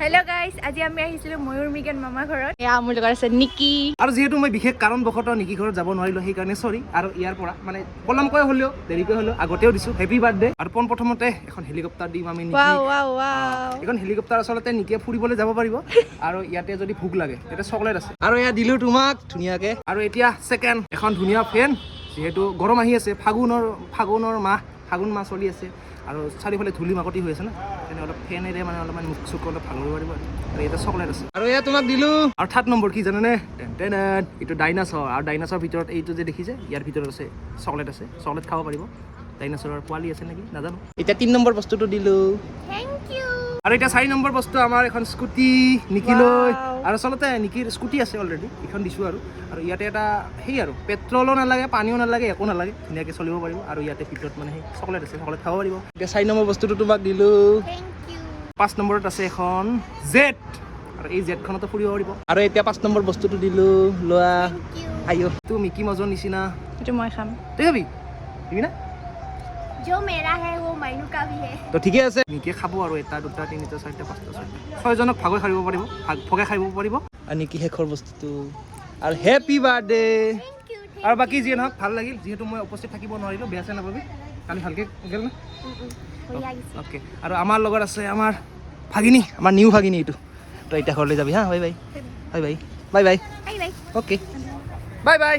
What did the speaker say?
Hello' guys, আজি আমি আহিছিলোঁ ময়ূৰ মিগন মামা ঘৰত। এয়া মোৰ লগত আছে নিকি। আৰু যিহেতু মই বিশেষ কাৰণবশতঃ নিকি ঘৰত যাব নোৱাৰিলোঁ, সেইকাৰণে চৰি। আৰু ইয়াৰ পৰা মানে পলমকৈ হ'লেও দেৰিকৈ হ'লেও আগতেও দিছোঁ হেপী বাৰ্থডে। আৰু পোনপ্ৰথমতে এখন হেলিকপ্টাৰ দিম আমি নিকি। এখন হেলিকপ্টাৰ আচলতে নিকিয়ে ফুৰিবলৈ যাব পাৰিব। আৰু ইয়াতে যদি ভোক লাগে তেতিয়া চকলেট আছে। আৰু এয়া দিলোঁ তোমাক ধুনীয়াকৈ। আৰু এতিয়া ছেকেণ্ড এখন ধুনীয়া ফেন, যিহেতু গৰম আহি আছে, ফাগুন মাহ চলি আছে। আৰু চাৰিওফালে ধূলি মাকতি হৈ আছে না, সেইকাৰণে অলপ ফেনেৰে মানে অলপমান মুখ চুখ অলপ ভাল কৰিব পাৰিব। আৰু এটা চকলেট আছে। আৰু এয়া তোমাক দিলোঁ। আৰু থাৰ্ড নম্বৰ কি জানেনে? এইটো ডাইনাছৰ। আৰু ডাইনাছৰ ভিতৰত এইটো যে দেখিছে, ইয়াৰ ভিতৰত আছে চকলেট আছে। চকলেট খাব পাৰিব। ডাইনাছৰৰ পোৱালি আছে নেকি নাজানো। এতিয়া 3 নম্বৰ বস্তুটো দিলোঁ। Thank you. আৰু এতিয়া 4 নম্বৰ বস্তু আমাৰ এখন স্কুটি নিকিলৈ। আৰু আচলতে নিকিৰ স্কুটি আছে অলৰেডি, এইখন দিছোঁ। আৰু ইয়াতে এটা সেই আৰু পেট্ৰলো নালাগে, পানীও নালাগে, একো নালাগে, ধুনীয়াকৈ চলিব পাৰিব। আৰু ইয়াতে ভিতৰত মানে সেই চকলেট আছে, চকলেট খাব পাৰিব। এতিয়া 4 নম্বৰ বস্তুটো তোমাক দিলোঁ। 5 নম্বৰত আছে এখন জেট। আৰু এই জেটখনতো ফুৰিব পাৰিব। আৰু এতিয়া 5 নম্বৰ বস্তুটো দিলোঁ, লোৱা। আইঅ' তো মিকি মাজৰ নিচিনা। এইটো মই খাম। তই খাবি? দিবি না? जो मेरा है वो माइनू का भी है। তো ঠিকে আছে, নিকিয়ে খাব। আৰু 1, 2, 3, 4, 5, 6জনক ভাগে খাব পাৰিব, ভগে খাব পাৰিব। আৰু নিকি শেষৰ বস্তুটো। আৰু হেপী বাৰ্থডে। আৰু বাকী যিয়ে নহওক ভাল লাগিল, যিহেতু মই উপস্থিত থাকিব নোৱাৰিলোঁ, বেয়া চেয়া নাপাবি। কালি ভালকৈ গ'ল না? অ'কে। আৰু আমাৰ লগত আছে আমাৰ ভাগিনী, আমাৰ নিউ ভাগিনী এইটো। তই এতিয়া ঘৰলৈ যাবি হা। Bye bye bye bye bye bye. Okay bye bye.